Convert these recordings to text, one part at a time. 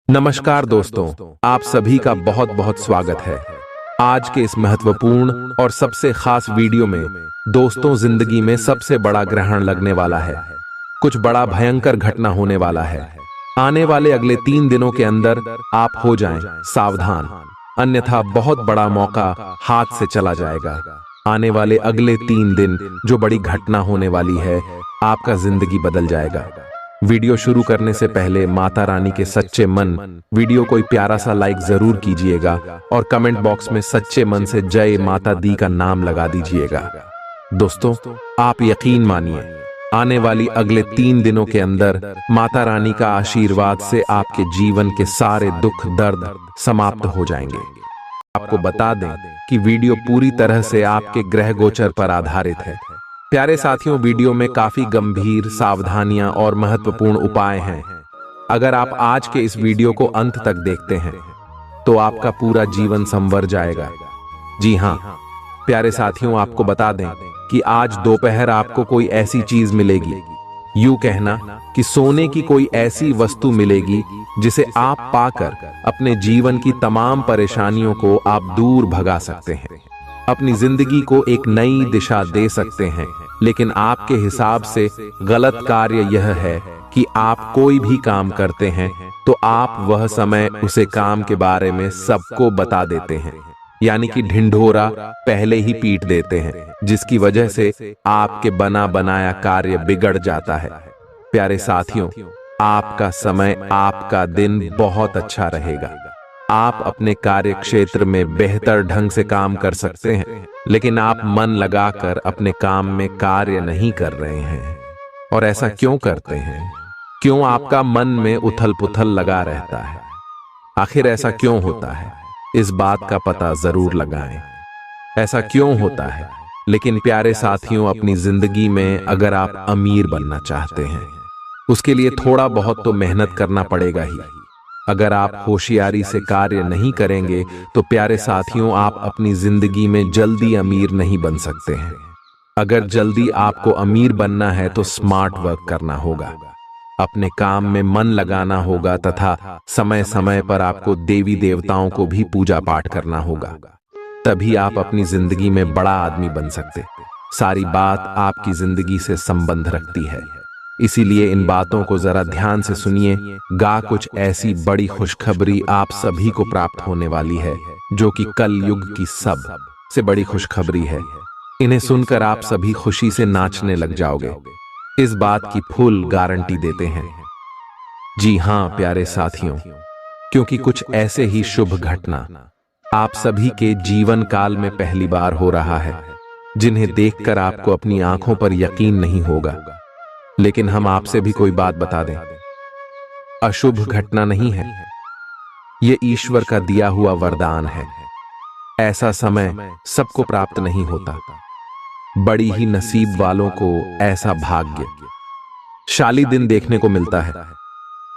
नमस्कार दोस्तों, आप सभी का बहुत बहुत स्वागत है। आज के इस महत्वपूर्ण और सबसे खास वीडियो में दोस्तों जिंदगी में सबसे बड़ा ग्रहण लगने वाला है। कुछ बड़ा भयंकर घटना होने वाला है। आने वाले अगले 3 दिनों के अंदर आप हो जाएं सावधान, अन्यथा बहुत बड़ा मौका हाथ से चला जाएगा। आने वाले अगले 3 दिन जो बड़ी घटना होने वाली है, आपका जिंदगी बदल जाएगा। वीडियो शुरू करने से पहले माता रानी के सच्चे मन वीडियो को प्यारा सा लाइक जरूर कीजिएगा और कमेंट बॉक्स में सच्चे मन से जय माता दी का नाम लगा दीजिएगा। दोस्तों, आप यकीन मानिए, आने वाली अगले 3 दिनों के अंदर माता रानी का आशीर्वाद से आपके जीवन के सारे दुख दर्द समाप्त हो जाएंगे। आपको बता दें कि वीडियो पूरी तरह से आपके ग्रह गोचर पर आधारित है। प्यारे साथियों, वीडियो में काफी गंभीर सावधानियां और महत्वपूर्ण उपाय हैं। अगर आप आज के इस वीडियो को अंत तक देखते हैं तो आपका पूरा जीवन संवर जाएगा। जी हां प्यारे साथियों, आपको बता दें कि आज दोपहर आपको कोई ऐसी चीज मिलेगी, यूं कहना कि सोने की कोई ऐसी वस्तु मिलेगी जिसे आप पाकर अपने जीवन की तमाम परेशानियों को आप दूर भगा सकते हैं, अपनी जिंदगी को एक नई दिशा दे सकते हैं। लेकिन आपके हिसाब से गलत कार्य यह है कि आप कोई भी काम करते हैं तो आप वह समय उसे काम के बारे में सबको बता देते हैं, यानी कि ढिंढोरा पहले ही पीट देते हैं, जिसकी वजह से आपके बना बनाया कार्य बिगड़ जाता है। प्यारे साथियों, आपका समय, आपका दिन बहुत अच्छा रहेगा। आप अपने कार्य क्षेत्र में बेहतर ढंग से काम कर सकते हैं, लेकिन आप मन लगाकर अपने काम में कार्य नहीं कर रहे हैं। और ऐसा क्यों करते हैं? क्यों आपका मन में उथल पुथल लगा रहता है? आखिर ऐसा क्यों होता है? इस बात का पता जरूर लगाएं। ऐसा क्यों होता है? लेकिन प्यारे साथियों, अपनी जिंदगी में अगर आप अमीर बनना चाहते हैं, उसके लिए थोड़ा बहुत तो मेहनत करना पड़ेगा ही। अगर आप होशियारी से कार्य नहीं करेंगे तो प्यारे साथियों, आप अपनी जिंदगी में जल्दी अमीर नहीं बन सकते हैं। अगर जल्दी आपको अमीर बनना है तो स्मार्ट वर्क करना होगा, अपने काम में मन लगाना होगा तथा समय समय पर आपको देवी देवताओं को भी पूजा पाठ करना होगा। तभी आप अपनी जिंदगी में बड़ा आदमी बन सकते। सारी बात आपकी जिंदगी से संबंध रखती है, इसीलिए इन बातों को जरा ध्यान से सुनिए। कुछ ऐसी बड़ी खुशखबरी आप सभी को प्राप्त होने वाली है, जो कि कल युग की सब से बड़ी खुशखबरी है। इन्हें सुनकर आप सभी खुशी से नाचने लग जाओगे, इस बात की फुल गारंटी देते हैं। जी हां प्यारे साथियों, क्योंकि कुछ ऐसे ही शुभ घटना आप सभी के जीवन काल में पहली बार हो रहा है, जिन्हें देखकर आपको अपनी आंखों पर यकीन नहीं होगा। लेकिन हम आपसे भी कोई बात बता दें, अशुभ घटना नहीं है, ये ईश्वर का दिया हुआ वरदान है। ऐसा समय सबको प्राप्त नहीं होता, बड़ी ही नसीब वालों को ऐसा भाग्यशाली दिन देखने को मिलता है।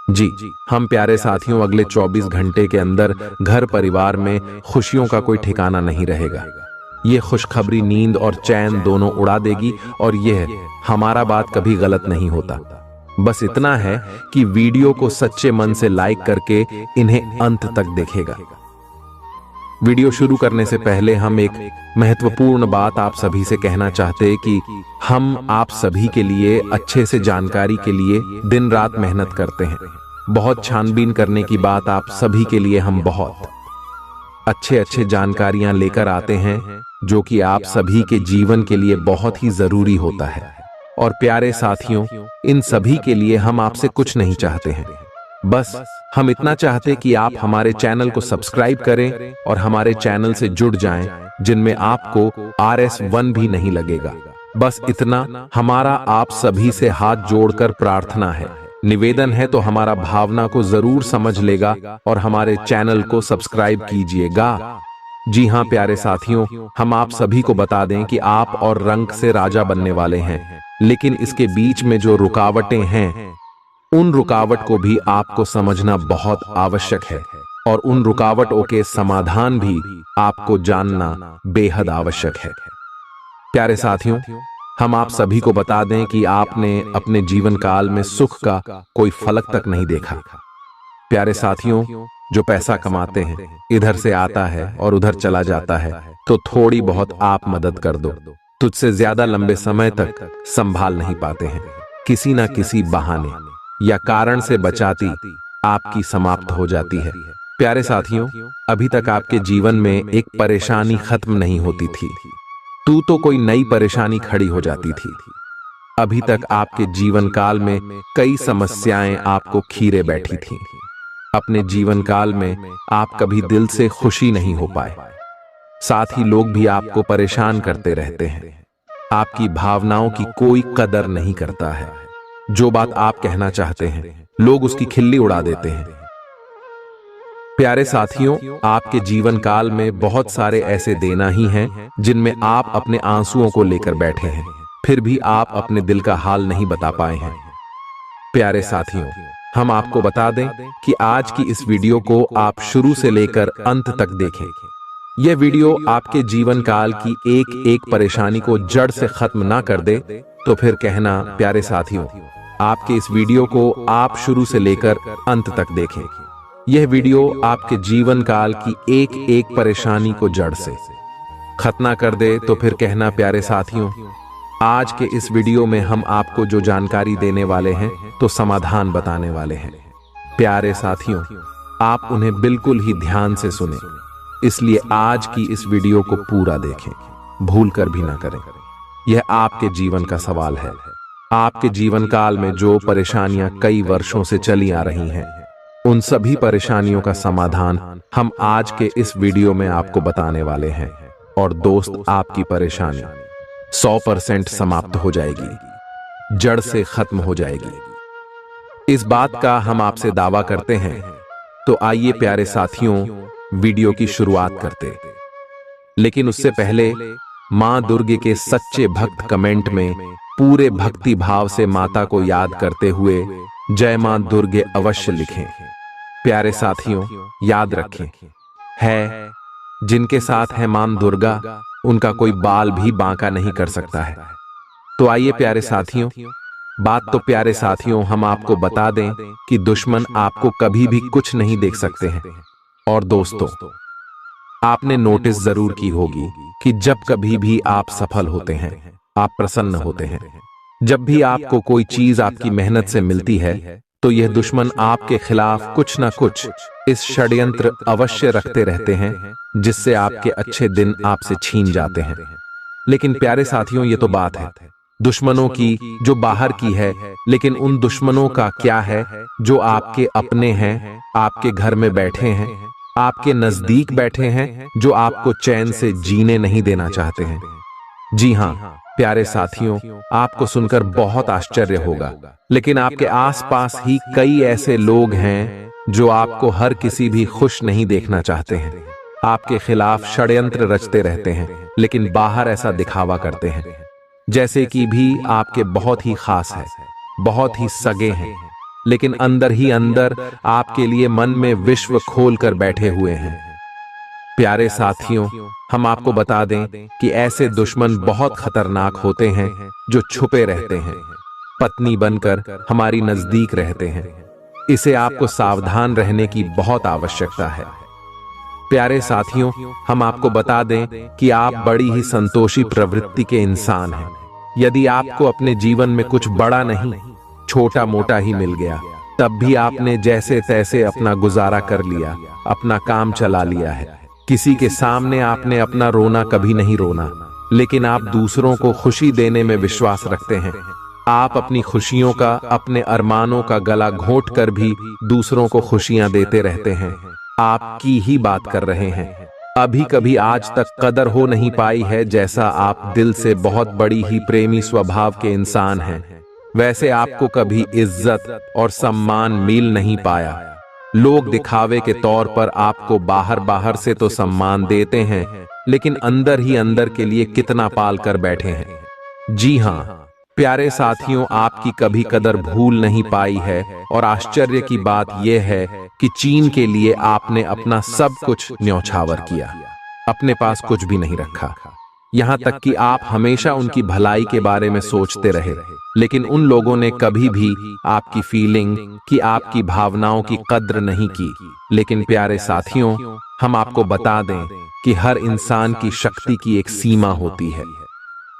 जी हम प्यारे साथियों, अगले 24 घंटे के अंदर घर परिवार में खुशियों का कोई ठिकाना नहीं रहेगा। ये खुशखबरी नींद और चैन दोनों उड़ा देगी, और यह हमारा बात कभी गलत नहीं होता। बस इतना है कि वीडियो को सच्चे मन से लाइक करके इन्हें अंत तक देखेगा। वीडियो शुरू करने से पहले हम एक महत्वपूर्ण बात आप सभी से कहना चाहते हैं कि हम आप सभी के लिए अच्छे से जानकारी के लिए दिन रात मेहनत करते हैं। बहुत छानबीन करने की बात आप सभी के लिए हम बहुत अच्छे जानकारियां लेकर आते हैं, जो कि आप सभी के जीवन के लिए बहुत ही जरूरी होता है। और प्यारे साथियों, इन सभी के लिए हम आपसे कुछ नहीं चाहते हैं, बस हम इतना चाहते कि आप हमारे चैनल को सब्सक्राइब करें और हमारे चैनल से जुड़ जाएं, जिनमें आपको RS1 भी नहीं लगेगा। बस इतना हमारा आप सभी से हाथ जोड़कर प्रार्थना है, निवेदन है, तो हमारा भावना को जरूर समझ लेगा और हमारे चैनल को सब्सक्राइब कीजिएगा। जी हां प्यारे साथियों, हम आप सभी को बता दें कि आप और रंक से राजा बनने वाले हैं, लेकिन इसके बीच में जो रुकावटें हैं, उन रुकावट को भी आपको समझना बहुत आवश्यक है, और उन रुकावटों के समाधान भी आपको जानना बेहद आवश्यक है। प्यारे साथियों, हम आप सभी को बता दें कि आपने अपने जीवन काल में सुख का कोई फलक तक नहीं देखा, प्यारे साथियों, जो पैसा कमाते हैं, इधर से आता है और उधर चला जाता है, तो थोड़ी बहुत आप मदद कर दो। तुझसे ज्यादा लंबे समय तक संभाल नहीं पाते हैं, किसी ना किसी बहाने या कारण से बचाती आपकी समाप्त हो जाती है। प्यारे साथियों, अभी तक आपके जीवन में एक परेशानी खत्म नहीं होती थी, तू तो कोई नई परेशानी खड़ी हो जाती थी। अभी तक आपके जीवन काल में कई समस्याएं आपको खीरे बैठी थीं। अपने जीवन काल में आप कभी दिल से खुशी नहीं हो पाए, साथ ही लोग भी आपको परेशान करते रहते हैं। आपकी भावनाओं की कोई कदर नहीं करता है। जो बात आप कहना चाहते हैं, लोग उसकी खिल्ली उड़ा देते हैं। प्यारे साथियों, आपके जीवन काल में बहुत सारे ऐसे देना ही हैं जिनमें आप अपने आंसुओं को लेकर बैठे हैं, फिर भी आप अपने दिल का हाल नहीं बता पाए हैं। प्यारे साथियों, हम आपको बता दें कि आज की इस वीडियो को आप शुरू से लेकर अंत तक देखें। यह वीडियो आपके जीवन काल की एक एक परेशानी को जड़ से खत्म ना कर दे तो फिर कहना। प्यारे साथियों, आपके इस वीडियो को आप शुरू से लेकर अंत तक देखें। यह वीडियो आपके जीवन काल की एक एक परेशानी को जड़ से खत्म ना कर दे तो फिर कहना। प्यारे साथियों, आज के इस वीडियो में हम आपको जो जानकारी देने वाले हैं तो समाधान बताने वाले हैं। प्यारे साथियों, आप उन्हें बिल्कुल ही ध्यान से सुने, इसलिए आज की इस वीडियो को पूरा देखें, भूल कर भी ना करें। यह आपके जीवन का सवाल है। आपके जीवन काल में जो परेशानियां कई वर्षों से चली आ रही हैं, उन सभी परेशानियों का समाधान हम आज के इस वीडियो में आपको बताने वाले हैं। और दोस्त, आपकी परेशानी 100% समाप्त हो जाएगी, जड़ से खत्म हो जाएगी। इस बात का हम आपसे दावा करते हैं। तो आइए प्यारे साथियों, वीडियो की शुरुआत करते। लेकिन उससे पहले मां दुर्गे के सच्चे भक्त कमेंट में पूरे भक्ति भाव से माता को याद करते हुए जय मां दुर्गे अवश्य लिखें। प्यारे साथियों, याद रखें, है जिनके साथ है मां दुर्गा, उनका कोई बाल भी बांका नहीं कर सकता है। तो आइए प्यारे साथियों, प्यारे साथियों, हम आपको बता दें कि दुश्मन आपको कभी भी कुछ नहीं देख सकते हैं। और दोस्तों, आपने नोटिस जरूर की होगी कि जब कभी भी आप सफल होते हैं, आप प्रसन्न होते हैं, जब भी आपको कोई चीज आपकी मेहनत से मिलती है, तो यह दुश्मन आपके खिलाफ कुछ ना कुछ इस षड्यंत्र अवश्य रखते रहते हैं, जिससे आपके अच्छे दिन आपसे छीन जाते हैं। लेकिन प्यारे साथियों, ये तो बात है दुश्मनों की जो बाहर की है, लेकिन उन दुश्मनों का क्या है जो आपके अपने हैं, आपके घर में बैठे हैं, आपके नजदीक बैठे हैं, जो आपको चैन से जीने नहीं देना चाहते हैं। जी हां प्यारे साथियों, आपको सुनकर बहुत आश्चर्य होगा, लेकिन आपके आसपास ही कई ऐसे लोग हैं जो आपको हर किसी भी खुश नहीं देखना चाहते हैं, आपके खिलाफ षड्यंत्र रचते रहते हैं, लेकिन बाहर ऐसा दिखावा करते हैं जैसे कि भी आपके बहुत ही खास है, बहुत ही सगे हैं, लेकिन अंदर ही अंदर आपके लिए मन में विश्व खोल कर बैठे हुए हैं। प्यारे साथियों, हम आपको बता दें कि ऐसे दुश्मन बहुत खतरनाक होते हैं जो छुपे रहते हैं, पत्नी बनकर हमारी नजदीक रहते हैं। इसे आपको सावधान रहने की बहुत आवश्यकता है। प्यारे साथियों, हम आपको बता दें कि आप बड़ी ही संतोषी प्रवृत्ति के इंसान हैं। यदि आपको अपने जीवन में कुछ बड़ा नहीं, छोटा मोटा ही मिल गया, तब भी आपने जैसे तैसे अपना गुजारा कर लिया, अपना काम चला लिया है। किसी के सामने आपने अपना रोना कभी नहीं रोना, लेकिन आप दूसरों को खुशी देने में विश्वास रखते हैं। आप अपनी खुशियों का, अपने अरमानों का गला घोंट कर भी दूसरों को खुशियां देते रहते हैं। आपकी ही बात कर रहे हैं। अभी कभी आज तक कदर हो नहीं पाई है, जैसा आप दिल से बहुत बड़ी ही प्रेमी स्वभाव के इंसान हैं, वैसे आपको कभी इज्जत और सम्मान मिल नहीं पाया। लोग दिखावे के तौर पर आपको बाहर बाहर से तो सम्मान देते हैं, लेकिन अंदर ही अंदर के लिए कितना पाल कर बैठे हैं। जी हां प्यारे साथियों, आपकी कभी कदर भूल नहीं पाई है। और आश्चर्य की बात यह है कि चीन के लिए आपने अपना सब कुछ न्यौछावर किया, अपने पास कुछ भी नहीं रखा। यहाँ तक कि आप हमेशा उनकी भलाई के बारे में सोचते रहे, लेकिन उन लोगों ने कभी भी आपकी फीलिंग की, आपकी भावनाओं की कद्र नहीं की। लेकिन प्यारे साथियों, हम आपको बता दें कि हर इंसान की शक्ति की एक सीमा होती है।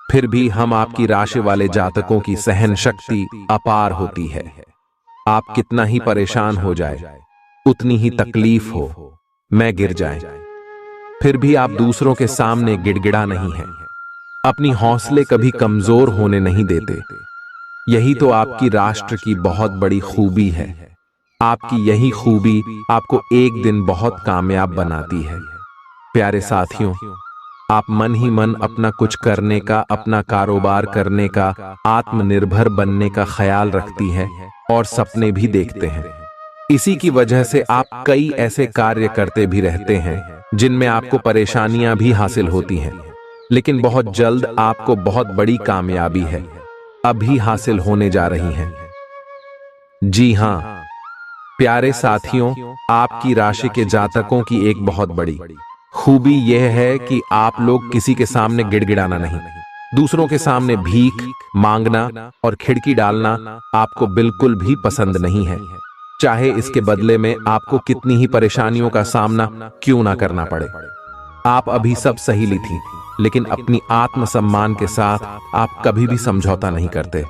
फिर भी हम आपकी राशि वाले जातकों की सहन शक्ति अपार होती है। आप कितना ही परेशान हो जाए, उतनी ही तकलीफ हो, मैं गिर जाए, फिर भी आप दूसरों के सामने गिड़गिड़ा नहीं है, अपनी हौसले कभी कमजोर होने नहीं देते। यही तो आपकी राष्ट्र की बहुत बड़ी खूबी है। आपकी यही खूबी आपको एक दिन बहुत कामयाब बनाती है। प्यारे साथियों, आप मन ही मन अपना कुछ करने का, अपना कारोबार करने का, आत्मनिर्भर बनने का ख्याल रखती हैं और सपने भी देखते हैं। इसी की वजह से आप कई ऐसे कार्य करते भी रहते हैं जिनमें आपको परेशानियां भी हासिल होती हैं, लेकिन बहुत जल्द आपको बहुत बड़ी कामयाबी है अभी हासिल होने जा रही है। जी हां प्यारे साथियों, आपकी राशि के जातकों की एक बहुत बड़ी खूबी यह है कि आप लोग किसी के सामने गिड़गिड़ाना नहीं, दूसरों के सामने भीख मांगना और खिड़की डालना आपको बिल्कुल भी पसंद नहीं है, चाहे इसके बदले में आपको कितनी ही परेशानियों का सामना क्यों ना करना पड़े। आप अभी सब सही ली थी, लेकिन अपनी आत्मसम्मान के साथ आप कभी भी समझौता नहीं करते।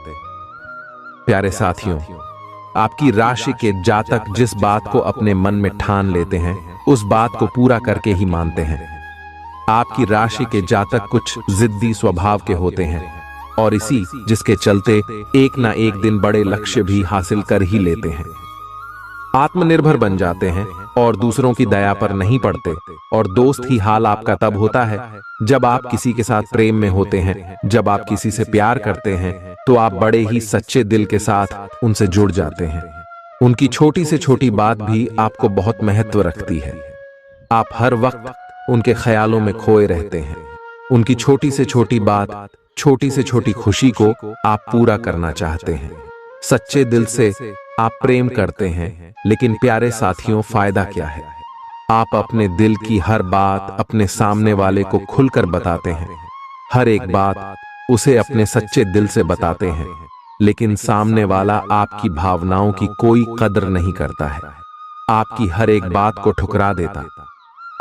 प्यारे साथियों, आपकी राशि के जातक जिस बात को अपने मन में ठान लेते हैं उस बात को पूरा करके ही मानते हैं। आपकी राशि के जातक कुछ जिद्दी स्वभाव के होते हैं और इसी जिसके चलते एक ना एक दिन बड़े लक्ष्य भी हासिल कर ही लेते हैं। आत्मनिर्भर बन जाते हैं और दूसरों की दया पर नहीं पड़ते। और दोस्त ही हाल आपका तब होता है जब आप किसी के साथ प्रेम में होते हैं, जब आप किसी से प्यार करते हैं तो आप बड़े ही सच्चे दिल के साथ उनसे जुड़ जाते हैं। उनकी छोटी से छोटी बात भी आपको बहुत महत्व रखती है। आप हर वक्त उनके ख्यालों में खोए रहते हैं। उनकी छोटी से छोटी बात, छोटी से छोटी खुशी को आप पूरा करना चाहते हैं। सच्चे दिल से आप प्रेम करते हैं, लेकिन प्यारे साथियों, फायदा क्या है? आप अपने दिल की हर बात अपने सामने वाले को खुलकर बताते हैं, हर एक बात उसे अपने सच्चे दिल से बताते हैं, लेकिन सामने वाला आपकी भावनाओं की कोई कदर नहीं करता है, आपकी हर एक बात को ठुकरा देता।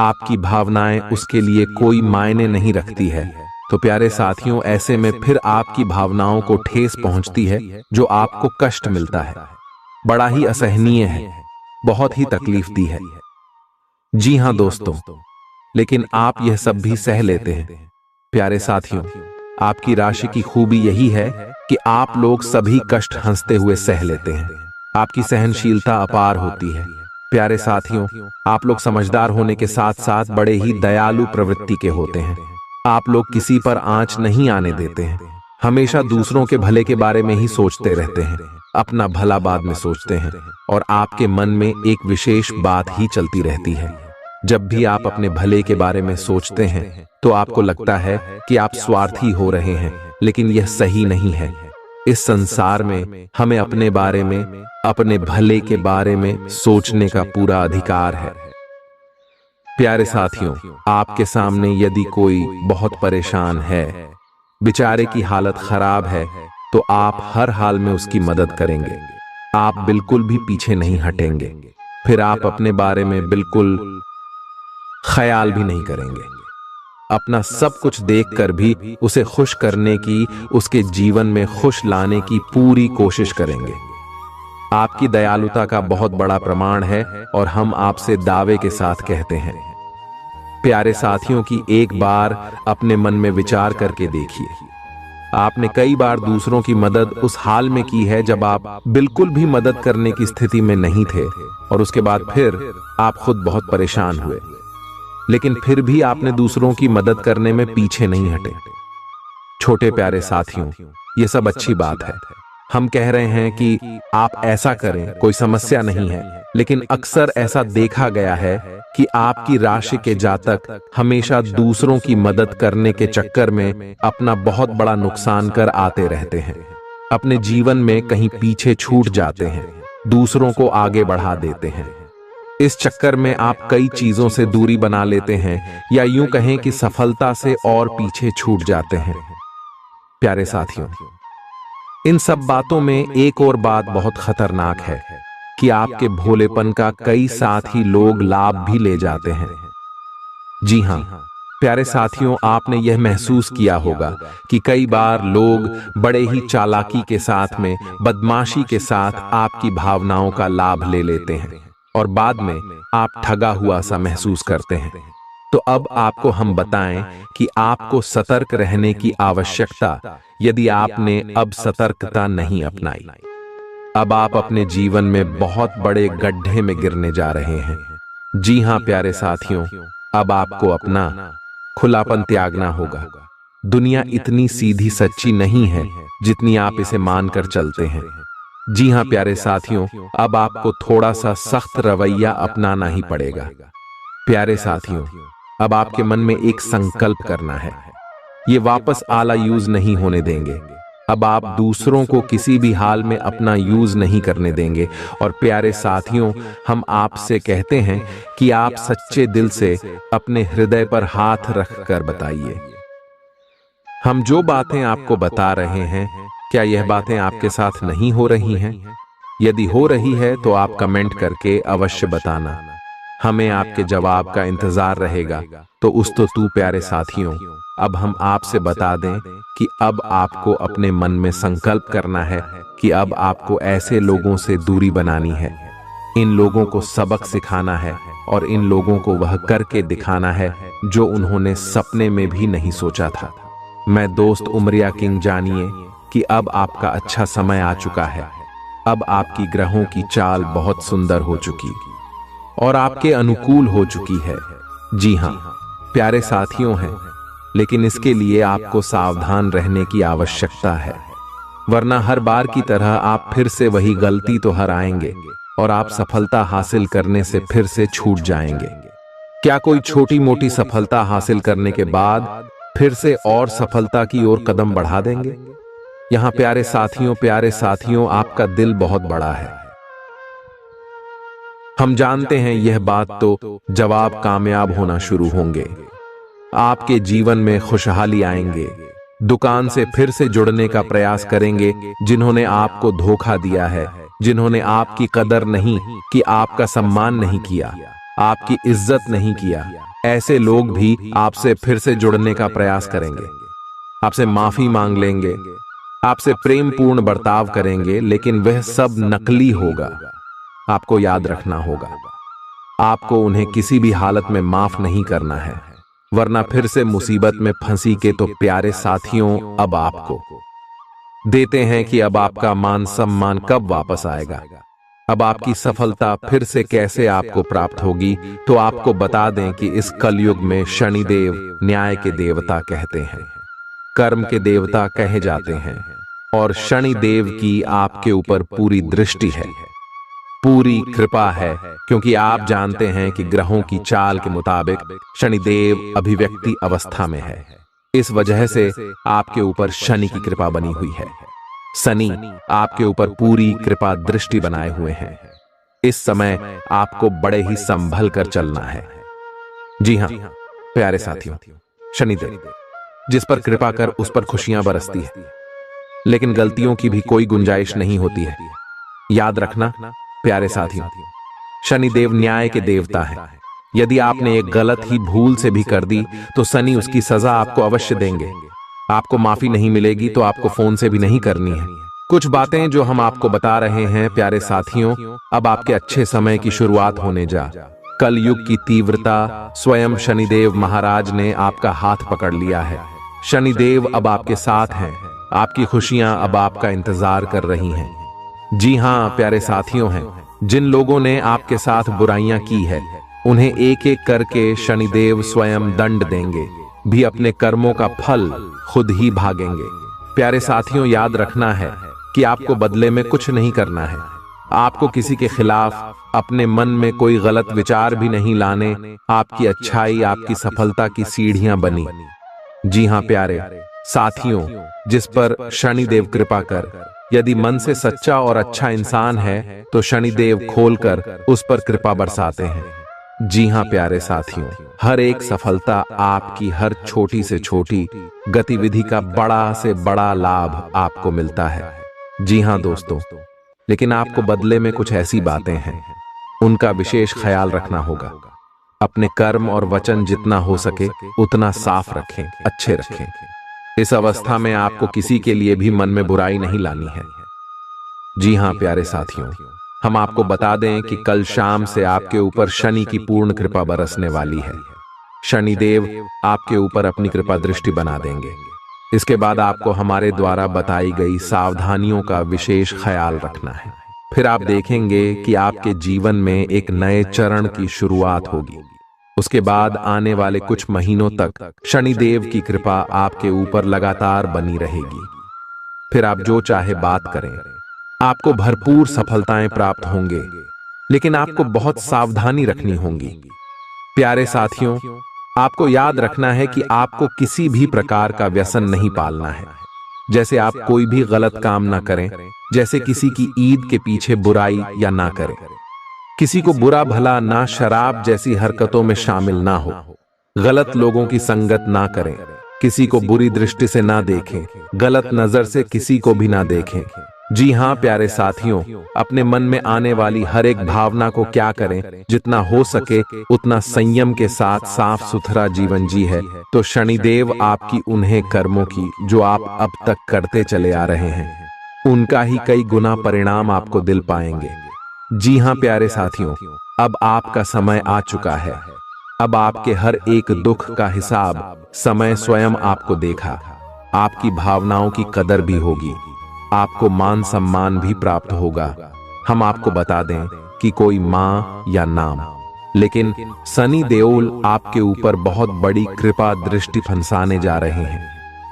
आपकी भावनाएं उसके लिए कोई मायने नहीं रखती है। तो प्यारे साथियों, ऐसे में फिर आपकी भावनाओं को ठेस पहुंचती है, जो आपको कष्ट मिलता है, बड़ा ही असहनीय है, बहुत ही तकलीफ दी है। जी हां दोस्तों, लेकिन आप यह सब भी सह लेते हैं। प्यारे साथियों, आपकी राशि की खूबी यही है कि आप लोग सभी कष्ट हंसते हुए सह लेते हैं। आपकी सहनशीलता अपार होती है। प्यारे साथियों, आप लोग समझदार होने के साथ साथ बड़े ही दयालु प्रवृत्ति के होते हैं। आप लोग किसी पर आंच नहीं आने देते हैं, हमेशा दूसरों के भले के बारे में ही सोचते रहते हैं, अपना भला बाद में सोचते हैं। और आपके मन में एक विशेष बात ही चलती रहती है। जब भी आप अपने भले के बारे में सोचते हैं तो आपको लगता है कि आप स्वार्थी हो रहे हैं, लेकिन यह सही नहीं है। इस संसार में हमें अपने बारे में, अपने भले के बारे में सोचने का पूरा अधिकार है। प्यारे साथियों, आपके सामने यदि कोई बहुत परेशान है, बेचारे की हालत खराब है, तो आप हर हाल में उसकी मदद करेंगे। आप बिल्कुल भी पीछे नहीं हटेंगे। फिर आप अपने बारे में बिल्कुल ख्याल भी नहीं करेंगे। अपना सब कुछ देखकर भी उसे खुश करने की, उसके जीवन में खुश लाने की पूरी कोशिश करेंगे। आपकी दयालुता का बहुत बड़ा प्रमाण है और हम आपसे दावे के साथ कहते हैं। प्यारे साथियों, की एक बार अपने मन में विचार करके देखिए, आपने कई बार दूसरों की मदद उस हाल में की है जब आप बिल्कुल भी मदद करने की स्थिति में नहीं थे, और उसके बाद फिर आप खुद बहुत परेशान हुए, लेकिन फिर भी आपने दूसरों की मदद करने में पीछे नहीं हटे। छोटे प्यारे साथियों, ये सब अच्छी बात है। हम कह रहे हैं कि आप ऐसा करें, कोई समस्या नहीं है, लेकिन अक्सर ऐसा देखा गया है कि आपकी राशि के जातक हमेशा दूसरों की मदद करने के चक्कर में अपना बहुत बड़ा नुकसान कर आते रहते हैं। अपने जीवन में कहीं पीछे छूट जाते हैं, दूसरों को आगे बढ़ा देते हैं। इस चक्कर में आप कई चीजों से दूरी बना लेते हैं या यूं कहें कि सफलता से और पीछे छूट जाते हैं। प्यारे साथियों, इन सब बातों में एक और बात बहुत खतरनाक है कि आपके भोलेपन का कई साथ ही लोग लाभ भी ले जाते हैं। जी हां प्यारे साथियों, आपने यह महसूस किया होगा कि कई बार लोग बड़े ही चालाकी के साथ में, बदमाशी के साथ आपकी भावनाओं का लाभ ले लेते हैं और बाद में आप ठगा हुआ सा महसूस करते हैं। तो अब आपको हम बताएं कि आपको सतर्क रहने की आवश्यकता यदि आपने अब सतर्कता नहीं अपनाई। अब आप अपने जीवन में बहुत बड़े गड्ढे में गिरने जा रहे हैं। जी हां प्यारे साथियों, अब आपको अपना खुलापन त्यागना होगा। दुनिया इतनी सीधी सच्ची नहीं है जितनी आप इसे मानकर चलते हैं। जी हां प्यारे साथियों, अब आपको थोड़ा सा सख्त रवैया अपनाना ही पड़ेगा। प्यारे साथियों, अब आपके मन में एक संकल्प करना है। ये वापस आला यूज नहीं होने देंगे। अब आप दूसरों को किसी भी हाल में अपना यूज नहीं करने देंगे। और प्यारे साथियों, हम आपसे कहते हैं कि आप सच्चे दिल से अपने हृदय पर हाथ रखकर बताइए, हम जो बातें आपको बता रहे हैं, क्या यह बातें आपके साथ नहीं हो रही हैं? यदि हो रही है तो आप कमेंट करके अवश्य बताना। हमें आपके जवाब का इंतजार रहेगा। तो तू प्यारे साथियों, अब हम आपसे बता दें कि अब आपको अपने मन में संकल्प करना है कि अब आपको ऐसे लोगों से दूरी बनानी है। इन लोगों को सबक सिखाना है और इन लोगों को वह करके दिखाना है जो उन्होंने सपने में भी नहीं सोचा था। मैं दोस्त उमरिया किंग, जानिए कि अब आपका अच्छा समय आ चुका है। अब आपकी ग्रहों की चाल बहुत सुंदर हो चुकी और आपके अनुकूल हो चुकी है। जी हां प्यारे साथियों हैं, लेकिन इसके लिए आपको सावधान रहने की आवश्यकता है, वरना हर बार की तरह आप फिर से वही गलती तो हराएंगे और आप सफलता हासिल करने से फिर से छूट जाएंगे। क्या कोई छोटी मोटी सफलता हासिल करने के बाद फिर से और सफलता की ओर कदम बढ़ा देंगे? यहां प्यारे साथियों, आपका दिल बहुत बड़ा है। हम जानते हैं यह बात, तो जब आप कामयाब होना शुरू होंगे, आपके जीवन में खुशहाली आएंगे, दुकान से फिर से जुड़ने का प्रयास करेंगे जिन्होंने आपको धोखा दिया है, जिन्होंने आपकी कदर नहीं की, आपका सम्मान नहीं किया, आपकी इज्जत नहीं किया, ऐसे लोग भी आपसे फिर से जुड़ने का प्रयास करेंगे, आपसे माफी मांग लेंगे, आपसे प्रेम पूर्ण बर्ताव करेंगे, लेकिन वह सब नकली होगा। आपको याद रखना होगा, आपको उन्हें किसी भी हालत में माफ नहीं करना है, वरना फिर से मुसीबत में फंसी के। तो प्यारे साथियों, अब आपको देते हैं कि अब आपका मान सम्मान कब वापस आएगा, अब आपकी सफलता फिर से कैसे आपको प्राप्त होगी। तो आपको बता दें कि इस कलयुग में शनिदेव न्याय के देवता कहते हैं, कर्म के देवता कहे जाते हैं, और शनिदेव की आपके ऊपर पूरी दृष्टि है, पूरी कृपा है, क्योंकि आप जानते हैं कि ग्रहों की चाल के मुताबिक शनिदेव अभिव्यक्ति अवस्था में है। इस वजह से आपके ऊपर शनि की कृपा बनी हुई है। शनि आपके ऊपर पूरी कृपा दृष्टि बनाए हुए हैं। इस समय आपको बड़े ही संभल कर चलना है। जी हां प्यारे साथियों, शनिदेव जिस पर कृपा कर उस पर खुशियां बरसती है, लेकिन गलतियों की भी कोई गुंजाइश नहीं होती है। याद रखना प्यारे साथियों, शनिदेव न्याय के देवता है। यदि आपने एक गलत ही भूल से भी कर दी तो शनि उसकी सजा आपको अवश्य देंगे। आपको माफी नहीं मिलेगी तो आपको फोन से भी नहीं करनी है। कुछ बातें जो हम आपको बता रहे हैं प्यारे साथियों, अब आपके अच्छे समय की शुरुआत होने जा। कल युग की तीव्रता स्वयं शनिदेव महाराज ने आपका हाथ पकड़ लिया है। शनिदेव अब आपके साथ हैं, आपकी खुशियां अब आपका इंतजार कर रही हैं। जी हां प्यारे साथियों हैं, जिन लोगों ने आपके साथ बुराइयां की है उन्हें एक एक करके शनिदेव स्वयं दंड देंगे, भी अपने कर्मों का फल खुद ही भागेंगे। प्यारे साथियों, याद रखना है कि आपको बदले में कुछ नहीं करना है। आपको किसी के खिलाफ अपने मन में कोई गलत विचार भी नहीं लाने। आपकी अच्छाई आपकी सफलता की सीढ़ियां बनी। जी हां प्यारे साथियों, जिस पर शनिदेव कृपा कर यदि मन से सच्चा और अच्छा इंसान है तो शनिदेव खोलकर उस पर कृपा बरसाते हैं। जी हाँ प्यारे साथियों, हर एक सफलता आपकी हर छोटी से छोटी गतिविधि का बड़ा से बड़ा लाभ आपको मिलता है। जी हाँ दोस्तों, लेकिन आपको बदले में कुछ ऐसी बातें हैं, उनका विशेष ख्याल रखना होगा। अपने कर्म और वचन जितना हो सके उतना साफ रखें, अच्छे रखें। इस अवस्था में आपको किसी के लिए भी मन में बुराई नहीं लानी है। जी हाँ प्यारे साथियों, हम आपको बता दें कि कल शाम से आपके ऊपर शनि की पूर्ण कृपा बरसने वाली है। शनिदेव आपके ऊपर अपनी कृपा दृष्टि बना देंगे। इसके बाद आपको हमारे द्वारा बताई गई सावधानियों का विशेष ख्याल रखना है। फिर आप देखेंगे कि आपके जीवन में एक नए चरण की शुरुआत होगी। उसके बाद आने वाले कुछ महीनों तक शनिदेव की कृपा आपके ऊपर लगातार बनी रहेगी। फिर आप जो चाहे बात करें, आपको भरपूर सफलताएं प्राप्त होंगे, लेकिन आपको बहुत सावधानी रखनी होगी। प्यारे साथियों, आपको याद रखना है कि आपको किसी भी प्रकार का व्यसन नहीं पालना है। जैसे आप कोई भी गलत काम ना करें, जैसे किसी की ईद के पीछे बुराई या ना करें, किसी को बुरा भला ना, शराब जैसी हरकतों में शामिल ना हो, गलत लोगों की संगत ना करें, किसी को बुरी दृष्टि से ना देखें, गलत नजर से किसी को भी ना देखें। जी हाँ प्यारे साथियों, अपने मन में आने वाली हर एक भावना को क्या करें, जितना हो सके उतना संयम के साथ साफ सुथरा जीवन जी है तो शनिदेव आपकी उन्हें कर्मों की जो आप अब तक करते चले आ रहे हैं, उनका ही कई गुना परिणाम आपको दिल पाएंगे। जी हाँ प्यारे साथियों, अब आपका समय आ चुका है। अब आपके हर एक दुख का हिसाब समय स्वयं आपको देखा। आपकी भावनाओं की कदर भी होगी, आपको मान सम्मान भी प्राप्त होगा। हम आपको बता दें कि कोई मां या नाम, लेकिन शनि देओल आपके ऊपर बहुत बड़ी कृपा दृष्टि फंसाने जा रहे हैं।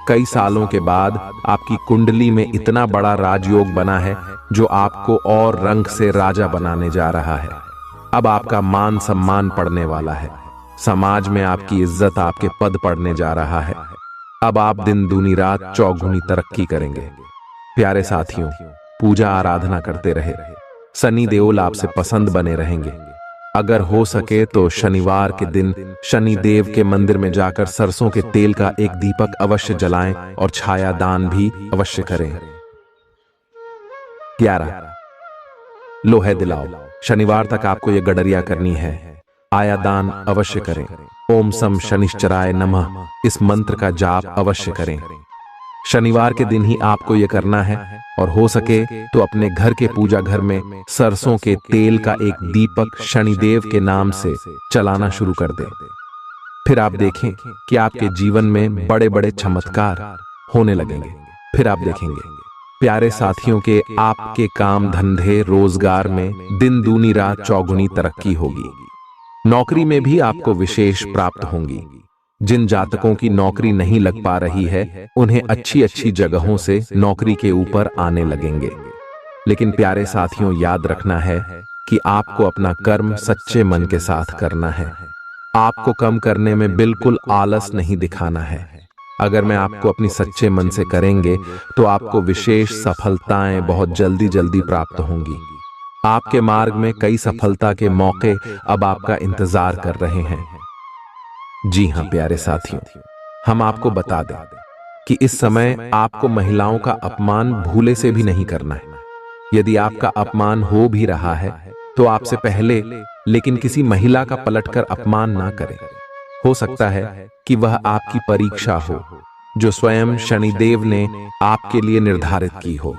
कई सालों के बाद आपकी कुंडली में इतना बड़ा राजयोग बना है जो आपको और रंग से राजा बनाने जा रहा है। अब आपका मान सम्मान पड़ने वाला है, समाज में आपकी इज्जत, आपके पद पड़ने जा रहा है। अब आप दिन दूनी रात चौगुनी तरक्की करेंगे। प्यारे साथियों, पूजा आराधना करते रहे, शनि देओल आपसे पसंद बने रहेंगे। अगर हो सके तो शनिवार के दिन शनि देव के मंदिर में जाकर सरसों के तेल का एक दीपक अवश्य जलाएं और छाया दान भी अवश्य करें। 11 लोहे दिलाओ। शनिवार तक आपको यह गडरिया करनी है। आया दान अवश्य करें। ओम सम शनिश्चराय नमः इस मंत्र का जाप अवश्य करें। शनिवार के दिन ही आपको यह करना है और हो सके तो अपने घर के पूजा घर में सरसों के तेल का एक दीपक शनिदेव के नाम से चलाना शुरू कर दें। फिर आप देखें कि आपके जीवन में बड़े बड़े चमत्कार होने लगेंगे। फिर आप देखेंगे प्यारे साथियों के आपके काम धंधे रोजगार में दिन दूनी रात चौगुनी तरक्की होगी। नौकरी में भी आपको विशेष प्राप्त होंगी। जिन जातकों की नौकरी नहीं लग पा रही है उन्हें अच्छी अच्छी जगहों से नौकरी के ऊपर आने लगेंगे। लेकिन प्यारे साथियों, याद रखना है कि आपको अपना कर्म सच्चे मन के साथ करना है। आपको कम करने में बिल्कुल आलस नहीं दिखाना है। अगर मैं आपको अपनी सच्चे मन से करेंगे तो आपको विशेष सफलताएं बहुत जल्दी जल्दी प्राप्त होंगी। आपके मार्ग में कई सफलता के मौके अब आपका इंतजार कर रहे हैं। जी हां प्यारे साथियों, हम आपको बता दें कि इस समय आपको महिलाओं का अपमान भूले से भी नहीं करना है। यदि आपका अपमान हो भी रहा है तो आपसे पहले लेकिन किसी महिला का पलटकर अपमान ना करें। हो सकता है कि वह आपकी परीक्षा हो जो स्वयं शनिदेव ने आपके लिए निर्धारित की हो।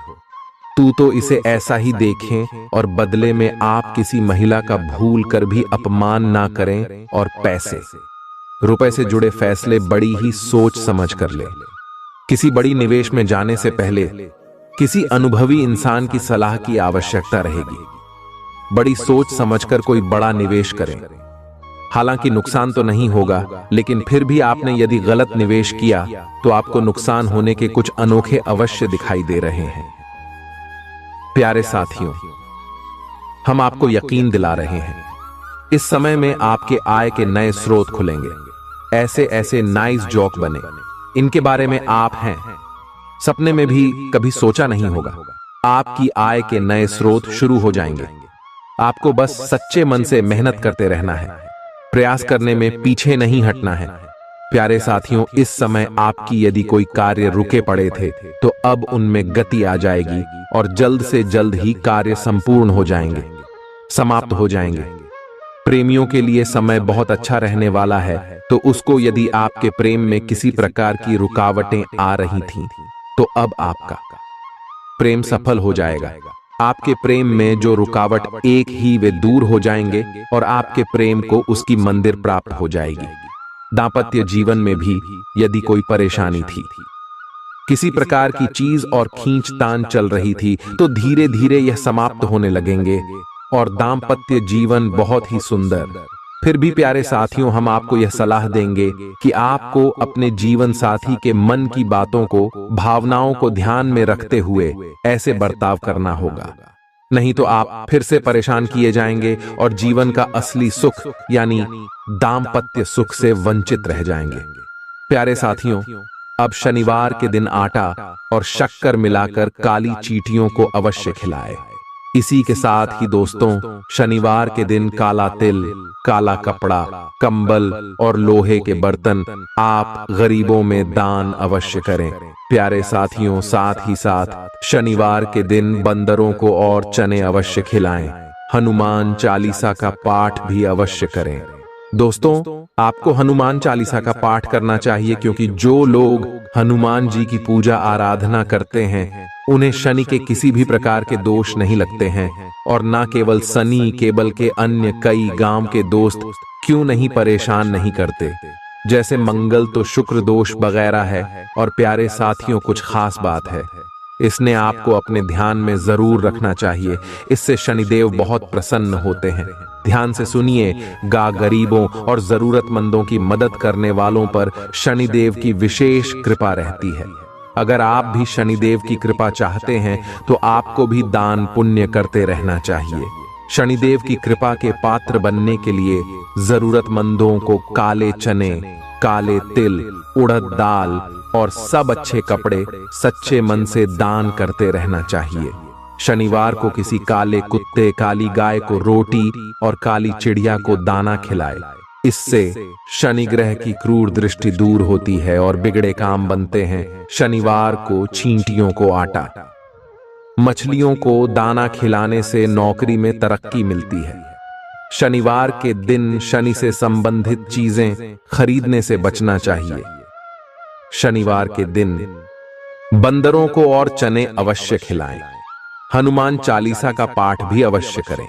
तू तो इसे ऐसा ही देखें और बदले में आप किसी महिला का भूल कर भी अपमान ना करें और पैसे रुपए से जुड़े फैसले बड़ी ही सोच समझ कर ले। किसी बड़ी निवेश में जाने से पहले किसी अनुभवी इंसान की सलाह की आवश्यकता रहेगी। बड़ी सोच समझकर कोई बड़ा निवेश करें। हालांकि नुकसान तो नहीं होगा, लेकिन फिर भी आपने यदि गलत निवेश किया तो आपको नुकसान होने के कुछ अनोखे अवश्य दिखाई दे रहे हैं। प्यारे साथियों, हम आपको यकीन दिला रहे हैं इस समय में आपके आय के नए स्रोत खुलेंगे। ऐसे ऐसे नाइस जोक बने, इनके बारे में आप हैं सपने में भी कभी सोचा नहीं होगा। आपकी आय के नए स्रोत शुरू हो जाएंगे। आपको बस सच्चे मन से मेहनत करते रहना है, प्रयास करने में पीछे नहीं हटना है। प्यारे साथियों, इस समय आपकी यदि कोई कार्य रुके पड़े थे तो अब उनमें गति आ जाएगी और जल्द से जल्द ही कार्य संपूर्ण हो जाएंगे, समाप्त हो जाएंगे। प्रेमियों के लिए समय बहुत अच्छा रहने वाला है, तो उसको यदि आपके प्रेम में किसी प्रकार की रुकावटें आ रही थीं, तो अब आपका प्रेम सफल हो जाएगा। आपके प्रेम में जो रुकावट एक ही वे दूर हो जाएंगे और आपके प्रेम को उसकी मंदिर प्राप्त हो जाएगी। दांपत्य जीवन में भी यदि कोई परेशानी थी, किसी प्रकार की चीज और खींचतान चल रही थी, तो धीरे धीरे यह समाप्त होने लगेंगे और दांपत्य जीवन बहुत ही सुंदर। फिर भी प्यारे साथियों, हम आपको यह सलाह देंगे कि आपको अपने जीवन साथी के मन की बातों को, भावनाओं को ध्यान में रखते हुए ऐसे बर्ताव करना होगा, नहीं तो आप फिर से परेशान किए जाएंगे और जीवन का असली सुख यानी दांपत्य सुख से वंचित रह जाएंगे। प्यारे साथियों, अब शनिवार के दिन आटा और शक्कर मिलाकर काली चींटियों को अवश्य खिलाएं। इसी के साथ ही दोस्तों, शनिवार के दिन काला तिल, काला कपड़ा, कंबल और लोहे के बर्तन आप गरीबों में दान अवश्य करें। प्यारे साथियों, साथ ही साथ शनिवार के दिन बंदरों को और चने अवश्य खिलाएं। हनुमान चालीसा का पाठ भी अवश्य करें। दोस्तों, आपको हनुमान चालीसा का पाठ करना चाहिए, क्योंकि जो लोग हनुमान जी की पूजा आराधना करते हैं उन्हें शनि के किसी भी प्रकार के दोष नहीं लगते हैं। और न केवल शनि, केवल के अन्य कई गांव के दोस्त क्यों नहीं परेशान नहीं करते। जैसे मंगल तो शुक्र दोष वगैरह है। और प्यारे साथियों, कुछ खास बात है, इसने आपको अपने ध्यान में जरूर रखना चाहिए। इससे शनिदेव बहुत प्रसन्न होते हैं। ध्यान से सुनिए, गरीबों और जरूरतमंदों की मदद करने वालों पर शनिदेव की विशेष कृपा रहती है। अगर आप भी शनिदेव की कृपा चाहते हैं तो आपको भी दान पुण्य करते रहना चाहिए। शनिदेव की कृपा के पात्र बनने के लिए जरूरतमंदों को काले चने, काले तिल, उड़द दाल और सब अच्छे कपड़े सच्चे मन से दान करते रहना चाहिए। शनिवार को किसी काले कुत्ते, काली गाय को रोटी और काली चिड़िया को दाना खिलाए। इससे शनि ग्रह की क्रूर दृष्टि दूर होती है और बिगड़े काम बनते हैं। शनिवार को चींटियों को आटा, मछलियों को दाना खिलाने से नौकरी में तरक्की मिलती है। शनिवार के दिन शनि से संबंधित चीजें खरीदने से बचना चाहिए। शनिवार के दिन बंदरों को और चने अवश्य खिलाएं। हनुमान चालीसा का पाठ भी अवश्य करें।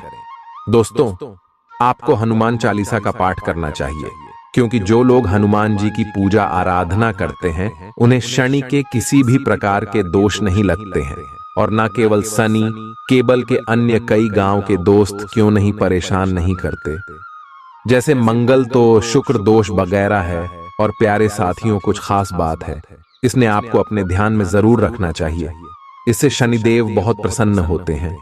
दोस्तों, आपको हनुमान चालीसा का पाठ करना चाहिए, क्योंकि जो लोग हनुमान जी की पूजा आराधना करते हैं उन्हें शनि के किसी भी प्रकार के दोष नहीं लगते हैं। और न केवल शनि, केवल के अन्य कई गांव के दोस्त क्यों नहीं परेशान नहीं करते। जैसे मंगल तो शुक्र दोष वगैरह है। और प्यारे साथियों, कुछ खास बात है, इसने आपको अपने ध्यान में जरूर रखना चाहिए। इससे शनिदेव बहुत प्रसन्न होते हैं।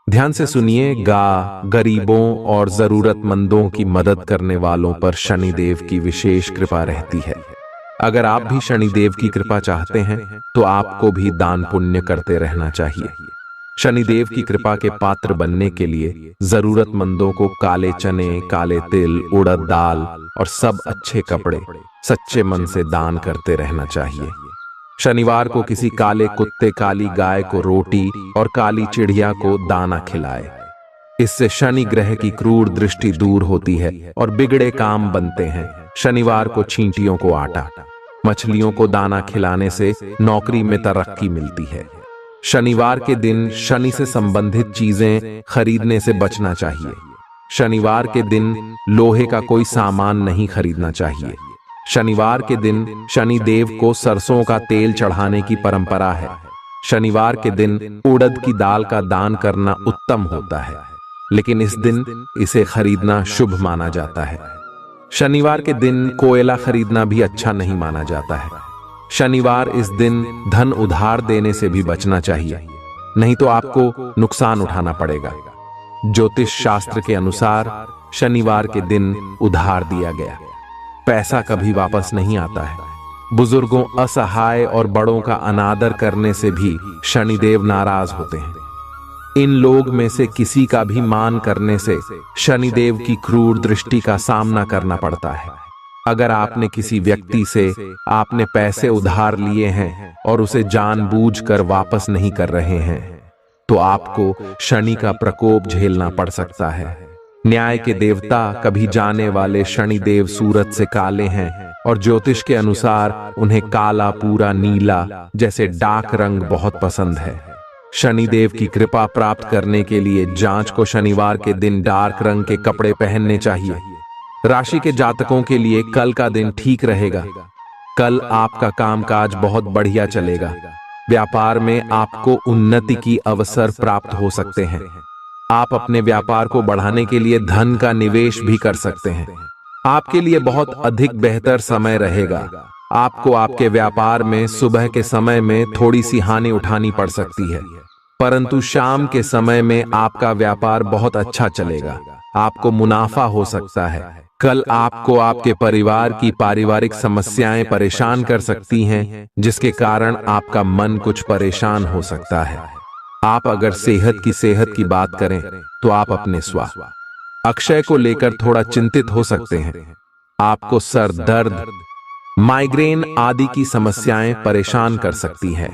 ध्यान से सुनिए, गरीबों और जरूरतमंदों की मदद करने वालों पर शनिदेव की विशेष कृपा रहती है। अगर आप भी शनिदेव की कृपा चाहते हैं तो आपको भी दान पुण्य करते रहना चाहिए। शनिदेव की कृपा के पात्र बनने के लिए जरूरतमंदों को काले चने, काले तिल, उड़द दाल और सब अच्छे कपड़े सच्चे मन से दान करते रहना चाहिए। शनिवार को किसी काले कुत्ते, काली गाय को रोटी और काली चिड़िया को दाना खिलाए। इससे शनि ग्रह की क्रूर दृष्टि दूर होती है और बिगड़े काम बनते हैं। शनिवार को चींटियों को आटा, मछलियों को दाना खिलाने से नौकरी में तरक्की मिलती है। शनिवार के दिन शनि से संबंधित चीजें खरीदने से बचना चाहिए। शनिवार के दिन लोहे का कोई सामान नहीं खरीदना चाहिए। शनिवार के दिन शनि देव को सरसों का तेल चढ़ाने की परंपरा है। शनिवार के दिन उड़द की दाल का दान करना उत्तम होता है, लेकिन इस दिन इसे खरीदना शुभ माना जाता है। शनिवार के दिन कोयला खरीदना भी अच्छा नहीं माना जाता है। शनिवार इस दिन धन उधार देने से भी बचना चाहिए, नहीं तो आपको नुकसान उठाना पड़ेगा। ज्योतिष शास्त्र के अनुसार शनिवार के दिन उधार दिया गया पैसा कभी वापस नहीं आता है। बुजुर्गों, असहाय और बड़ों का अनादर करने से भी शनिदेव नाराज होते हैं। इन लोग में से किसी का भी मान करने से शनिदेव की क्रूर दृष्टि का सामना करना पड़ता है। अगर आपने किसी व्यक्ति से आपने पैसे उधार लिए हैं और उसे जानबूझकर वापस नहीं कर रहे हैं, तो आपको शनि का प्रकोप झेलना पड़ सकता है। न्याय के देवता कभी जाने वाले शनिदेव सूरज से काले हैं और ज्योतिष के अनुसार उन्हें काला, पूरा नीला जैसे डार्क रंग बहुत पसंद है। शनिदेव की कृपा प्राप्त करने के लिए जांच को शनिवार के दिन डार्क रंग के कपड़े पहनने चाहिए। राशि के जातकों के लिए कल का दिन ठीक रहेगा। कल आपका कामकाज बहुत बढ़िया चलेगा। व्यापार में आपको उन्नति की अवसर प्राप्त हो सकते हैं। आप अपने व्यापार को बढ़ाने के लिए धन का निवेश भी कर सकते हैं। आपके लिए बहुत अधिक बेहतर समय रहेगा। आपको आपके व्यापार में सुबह के समय में थोड़ी सी हानि उठानी पड़ सकती है, परंतु शाम के समय में आपका व्यापार बहुत अच्छा चलेगा। आपको मुनाफा हो सकता है। कल आपको आपके परिवार की पारिवारिक समस्याएं परेशान कर सकती हैं, जिसके कारण आपका मन कुछ परेशान हो सकता है। आप अगर सेहत की बात करें तो आप अपने स्वास्थ्य अक्षय को लेकर थोड़ा चिंतित हो सकते हैं। आपको सर दर्द, माइग्रेन आदि की समस्याएं परेशान कर सकती हैं।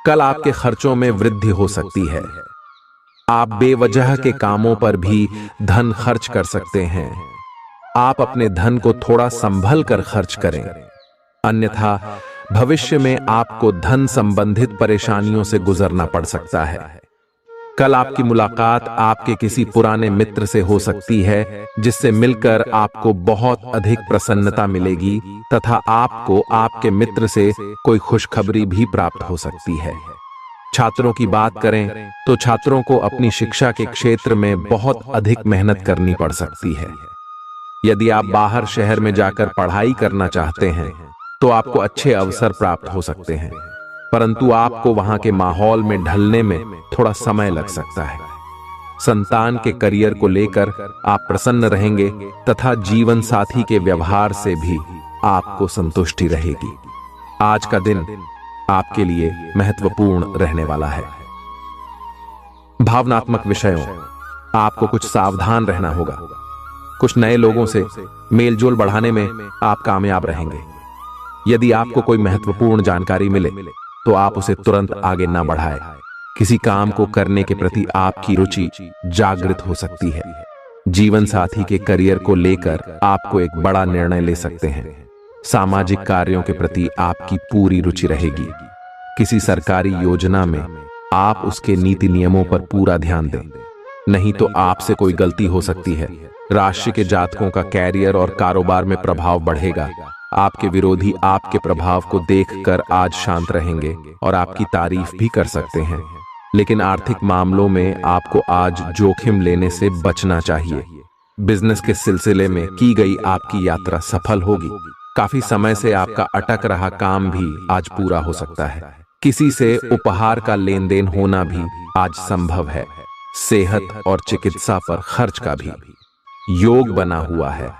कल आपके खर्चों में वृद्धि हो सकती है। आप बेवजह के कामों पर भी धन खर्च कर सकते हैं। आप अपने धन को थोड़ा संभल कर खर्च करें, अन्यथा भविष्य में आपको धन संबंधित परेशानियों से गुजरना पड़ सकता है। कल आपकी मुलाकात आपके किसी पुराने मित्र से हो सकती है, जिससे मिलकर आपको बहुत अधिक प्रसन्नता मिलेगी तथा आपको आपके मित्र से कोई खुशखबरी भी प्राप्त हो सकती है। छात्रों की बात करें तो छात्रों को अपनी शिक्षा के क्षेत्र में बहुत अधिक मेहनत करनी पड़ सकती है। यदि आप बाहर शहर में जाकर पढ़ाई करना चाहते हैं तो आपको अच्छे अवसर प्राप्त हो सकते हैं, परंतु आपको वहां के माहौल में ढलने में थोड़ा समय लग सकता है। संतान के करियर को लेकर आप प्रसन्न रहेंगे तथा जीवन साथी के व्यवहार से भी आपको संतुष्टि रहेगी। आज का दिन आपके लिए महत्वपूर्ण रहने वाला है। भावनात्मक विषयों, आपको कुछ सावधान रहना होगा। कुछ नए लोगों से मेलजोल बढ़ाने में आप कामयाब रहेंगे। यदि आपको कोई महत्वपूर्ण जानकारी मिले तो आप उसे तुरंत आगे ना बढ़ाएं। किसी काम को करने के प्रति आपकी रुचि जागृत हो सकती है। जीवन साथी के करियर को लेकर आपको एक बड़ा निर्णय ले सकते हैं। सामाजिक कार्यों के प्रति आपकी पूरी रुचि रहेगी। किसी सरकारी योजना में आप उसके नीति नियमों पर पूरा ध्यान दें, नहीं तो आपसे कोई गलती हो सकती है। राशि के जातकों का कैरियर और कारोबार में प्रभाव बढ़ेगा। आपके विरोधी आपके प्रभाव को देखकर आज शांत रहेंगे और आपकी तारीफ भी कर सकते हैं, लेकिन आर्थिक मामलों में आपको आज जोखिम लेने से बचना चाहिए। बिजनेस के सिलसिले में की गई आपकी यात्रा सफल होगी। काफी समय से आपका अटक रहा काम भी आज पूरा हो सकता है। किसी से उपहार का लेन देन होना भी आज संभव है। सेहत और चिकित्सा पर खर्च का भी योग बना हुआ है।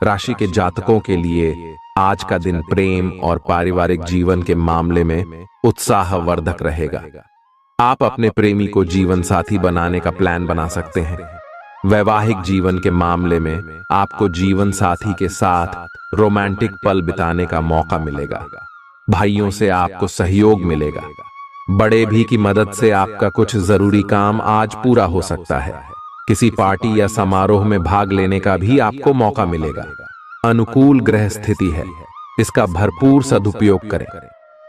राशि के जातकों के लिए आज का दिन प्रेम और पारिवारिक जीवन के मामले में उत्साहवर्धक रहेगा। आप अपने प्रेमी को जीवन साथी बनाने का प्लान बना सकते हैं। वैवाहिक जीवन के मामले में आपको जीवन साथी के साथ रोमांटिक पल बिताने का मौका मिलेगा। भाइयों से आपको सहयोग मिलेगा। बड़े भी की मदद से आपका कुछ जरूरी काम आज पूरा हो सकता है। किसी पार्टी या समारोह में भाग लेने का भी आपको मौका मिलेगा। अनुकूल ग्रह स्थिति है, इसका भरपूर सदुपयोग करें।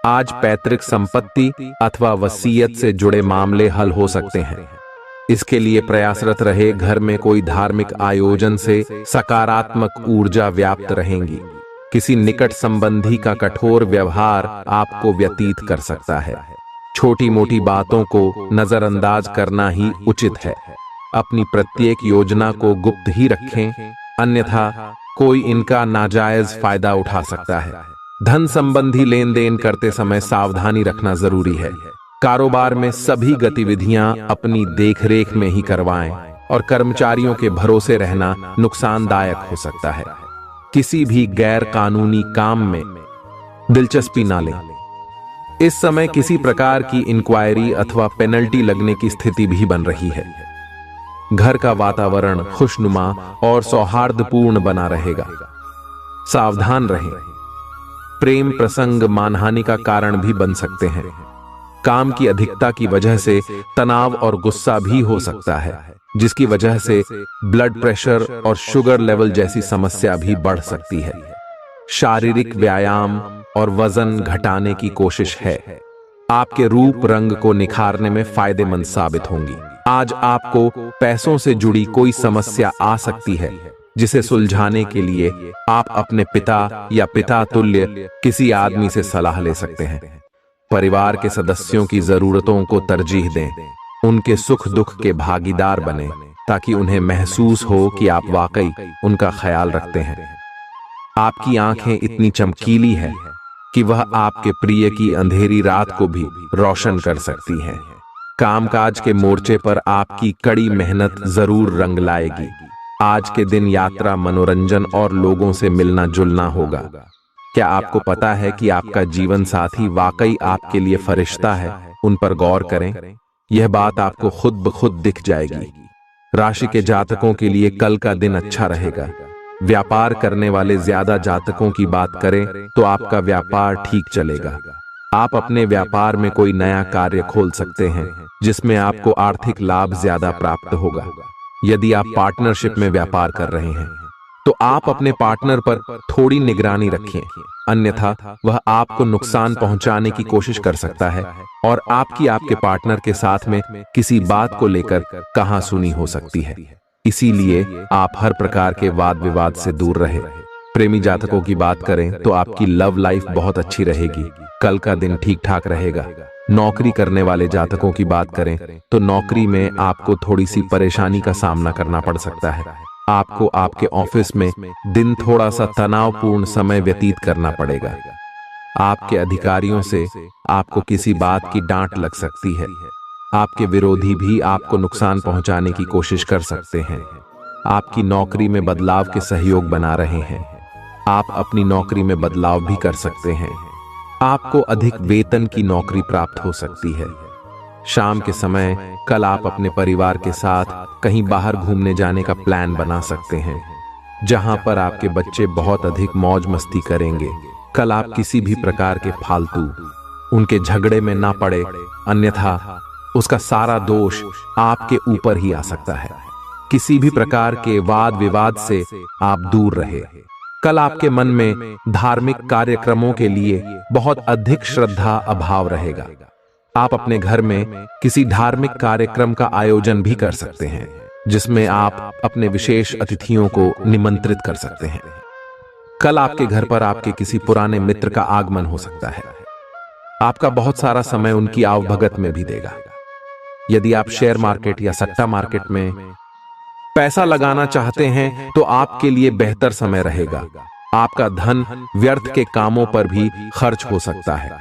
आज पैतृक संपत्ति अथवा वसीयत से जुड़े मामले हल हो सकते हैं। इसके लिए प्रयासरत रहे। घर में कोई धार्मिक आयोजन से सकारात्मक ऊर्जा व्याप्त रहेंगी। किसी निकट संबंधी का कठोर व्यवहार आपको व्यतीत कर सकता है। छोटी मोटी बातों को नजरअंदाज करना ही उचित है। अपनी प्रत्येक योजना को गुप्त ही रखें, अन्यथा कोई इनका नाजायज फायदा उठा सकता है। धन संबंधी लेन देन करते समय सावधानी रखना जरूरी है। कारोबार में सभी गतिविधियां अपनी देखरेख में ही करवाएं और कर्मचारियों के भरोसे रहना नुकसानदायक हो सकता है। किसी भी गैर कानूनी काम में दिलचस्पी ना लें। इस समय किसी प्रकार की इंक्वायरी अथवा पेनल्टी लगने की स्थिति भी बन रही है। घर का वातावरण खुशनुमा और सौहार्दपूर्ण बना रहेगा। सावधान रहें, प्रेम प्रसंग मानहानि का कारण भी बन सकते हैं। काम की अधिकता की वजह से तनाव और गुस्सा भी हो सकता है, जिसकी वजह से ब्लड प्रेशर और शुगर लेवल जैसी समस्या भी बढ़ सकती है। शारीरिक व्यायाम और वजन घटाने की कोशिश है, आपके रूप रंग को निखारने में फायदेमंद साबित होंगी। आज आपको पैसों से जुड़ी कोई समस्या आ सकती है, जिसे सुलझाने के लिए आप अपने पिता या पिता तुल्य किसी आदमी से सलाह ले सकते हैं। परिवार के सदस्यों की जरूरतों को तरजीह दें, उनके सुख दुख के भागीदार बने, ताकि उन्हें महसूस हो कि आप वाकई उनका ख्याल रखते हैं। आपकी आंखें इतनी चमकीली है कि वह आपके प्रिय की अंधेरी रात को भी रोशन कर सकती हैं। कामकाज के मोर्चे पर आपकी कड़ी मेहनत जरूर रंग लाएगी। आज के दिन यात्रा, मनोरंजन और लोगों से मिलना जुलना होगा। क्या आपको पता है कि आपका जीवन साथी वाकई आपके लिए फरिश्ता है? उन पर गौर करें, यह बात आपको खुद ब खुद दिख जाएगी। राशि के जातकों के लिए कल का दिन अच्छा रहेगा। व्यापार करने वाले ज्यादा जातकों की बात करें तो आपका व्यापार ठीक चलेगा। आप अपने व्यापार में कोई नया कार्य खोल सकते हैं, जिसमें आपको आर्थिक लाभ ज्यादा प्राप्त होगा। यदि आप पार्टनरशिप में व्यापार कर रहे हैं तो आप अपने पार्टनर पर थोड़ी निगरानी रखें, अन्यथा वह आपको नुकसान पहुंचाने की कोशिश कर सकता है और आपकी आपके पार्टनर के साथ में किसी बात को लेकर कहासुनी हो सकती है। इसीलिए आप हर प्रकार के वाद विवाद से दूर रहे। प्रेमी जातकों की बात करें तो आपकी लव लाइफ बहुत अच्छी रहेगी। कल का दिन ठीक ठाक रहेगा। नौकरी करने वाले जातकों की बात करें तो नौकरी में आपको थोड़ी सी परेशानी का सामना करना पड़ सकता है। आपको आपके ऑफिस में दिन थोड़ा सा तनावपूर्ण समय व्यतीत करना पड़ेगा। आपके अधिकारियों से आपको किसी बात की डांट लग सकती है। आपके विरोधी भी आपको नुकसान पहुंचाने की कोशिश कर सकते हैं। आपकी नौकरी में बदलाव के सहयोग बना रहे हैं। आप अपनी नौकरी में बदलाव भी कर सकते हैं। आपको अधिक वेतन की नौकरी प्राप्त हो सकती है। शाम के समय कल आप अपने परिवार के साथ कहीं बाहर घूमने जाने का प्लान बना सकते हैं, जहां पर आपके बच्चे बहुत अधिक मौज मस्ती करेंगे। कल आप किसी भी प्रकार के फालतू उनके झगड़े में ना पड़े, अन्यथा उसका सारा दोष आपके ऊपर ही आ सकता है। किसी भी प्रकार के वाद विवाद से आप दूर रहे। कल आपके मन में धार्मिक कार्यक्रमों के लिए बहुत अधिक श्रद्धा अभाव रहेगा। आप अपने घर में किसी धार्मिक कार्यक्रम का आयोजन भी कर सकते हैं, जिसमें आप अपने विशेष अतिथियों को निमंत्रित कर सकते हैं। कल आपके घर पर आपके किसी पुराने मित्र का आगमन हो सकता है। आपका बहुत सारा समय उनकी आवभगत में भी देगा। यदि आप शेयर मार्केट या सट्टा मार्केट में पैसा लगाना चाहते हैं तो आपके लिए बेहतर समय रहेगा। आपका धन व्यर्थ के कामों पर भी खर्च हो सकता है।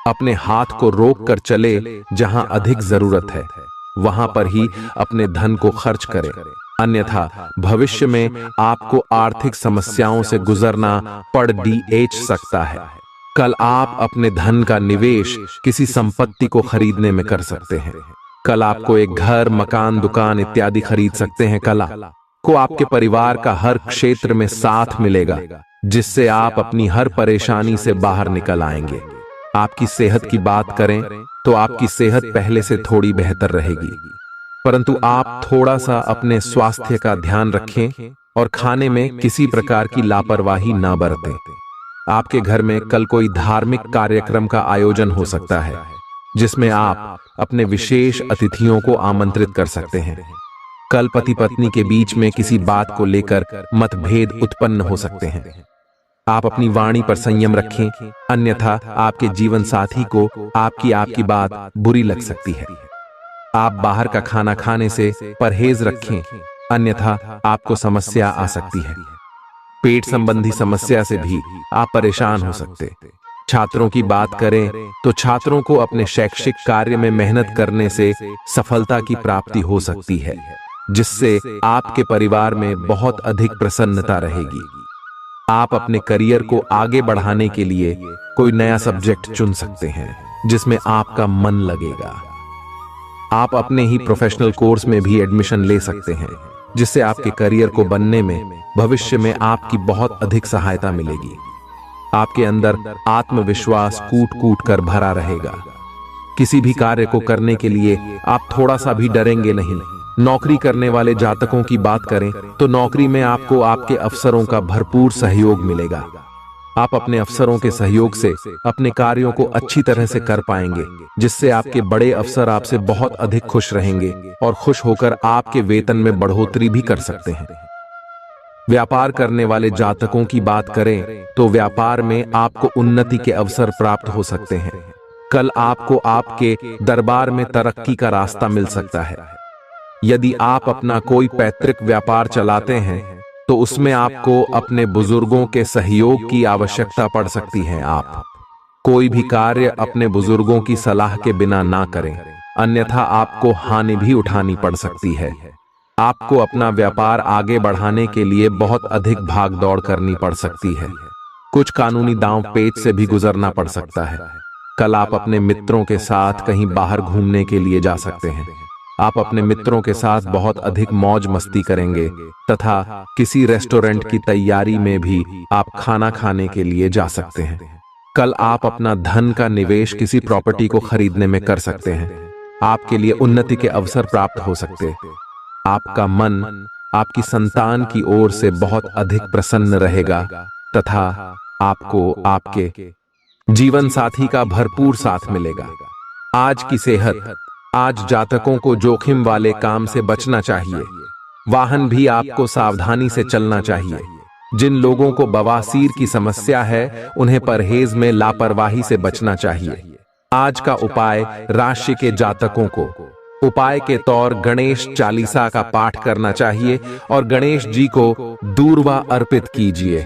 अपने हाथ को रोक कर चले, जहां अधिक जरूरत है वहां पर ही अपने धन को खर्च करें, अन्यथा भविष्य में आपको आर्थिक समस्याओं से गुजरना पड़ सकता है। कल आप अपने धन का निवेश किसी संपत्ति को खरीदने में कर सकते हैं। कल आपको एक घर, मकान, दुकान इत्यादि खरीद सकते हैं। कल को आपके परिवार का हर क्षेत्र में साथ मिलेगा, जिससे आप अपनी हर परेशानी से बाहर निकल आएंगे। आपकी सेहत की बात करें तो आपकी सेहत पहले से थोड़ी बेहतर रहेगी, परंतु आप थोड़ा सा अपने स्वास्थ्य का ध्यान रखें और खाने में किसी प्रकार की लापरवाही ना बरतें। आपके घर में कल कोई धार्मिक कार्यक्रम का आयोजन हो सकता है, जिसमें आप अपने विशेष अतिथियों को आमंत्रित कर सकते हैं। कल पति पत्नी के बीच में किसी बात को लेकर मतभेद उत्पन्न हो सकते हैं। आप अपनी वाणी पर संयम रखें, अन्यथा आपके जीवन साथी को आपकी बात बुरी लग सकती है। आप बाहर का खाना खाने से परहेज रखें, अन्यथा आपको समस्या आ सकती है। पेट संबंधी समस्या से भी आप परेशान हो सकते। छात्रों की बात करें तो छात्रों को अपने शैक्षिक कार्य में मेहनत करने से सफलता की प्राप्ति हो सकती है, जिससे आपके परिवार में बहुत अधिक प्रसन्नता रहेगी। आप अपने करियर को आगे बढ़ाने के लिए कोई नया सब्जेक्ट चुन सकते हैं जिसमें आपका मन लगेगा। आप अपने ही प्रोफेशनल कोर्स में भी एडमिशन ले सकते हैं जिससे आपके करियर को बनने में भविष्य में आपकी बहुत अधिक सहायता मिलेगी। आपके अंदर आत्मविश्वास कूट कूट कर भरा रहेगा। किसी भी कार्य को करने के लिए आप थोड़ा सा भी डरेंगे नहीं। नौकरी करने वाले जातकों की बात करें तो नौकरी में आपको आपके अफसरों का भरपूर सहयोग मिलेगा। आप अपने अफसरों के सहयोग से अपने कार्यों को अच्छी तरह से कर पाएंगे जिससे आपके बड़े अफसर आपसे बहुत अधिक खुश रहेंगे और खुश होकर आपके वेतन में बढ़ोतरी भी कर सकते हैं। व्यापार करने वाले जातकों की बात करें तो व्यापार में आपको उन्नति के अवसर प्राप्त हो सकते हैं। कल आपको आपके दरबार में तरक्की का रास्ता मिल सकता है। यदि आप अपना कोई पैतृक व्यापार चलाते हैं तो उसमें आपको अपने बुजुर्गों के सहयोग की आवश्यकता पड़ सकती है। आप कोई भी कार्य अपने बुजुर्गों की सलाह के बिना ना करें, अन्यथा आपको हानि भी उठानी पड़ सकती है। आपको अपना व्यापार आगे बढ़ाने के लिए बहुत अधिक भाग दौड़ करनी पड़ सकती है। कुछ कानूनी दांव पेच से भी गुजरना पड़ सकता है। कल आप अपने मित्रों के साथ कहीं बाहर घूमने के लिए जा सकते हैं। आप अपने मित्रों के साथ बहुत अधिक मौज मस्ती करेंगे तथा किसी रेस्टोरेंट की तैयारी में भी आप खाना खाने के लिए जा सकते हैं। कल आप अपना धन का निवेश किसी प्रॉपर्टी को खरीदने में कर सकते हैं। आपके लिए उन्नति के अवसर प्राप्त हो सकते हैं। आपका मन आपकी संतान की ओर से बहुत अधिक प्रसन्न रहेगा तथा आपको आपके जीवन साथी का भरपूर साथ मिलेगा। आज की सेहत, आज जातकों को जोखिम वाले काम से बचना चाहिए। वाहन भी आपको सावधानी से चलना चाहिए। जिन लोगों को बवासीर की समस्या है उन्हें परहेज में लापरवाही से बचना चाहिए। आज का उपाय, राशि के जातकों को उपाय के तौर गणेश चालीसा का पाठ करना चाहिए और गणेश जी को दूर्वा अर्पित कीजिए।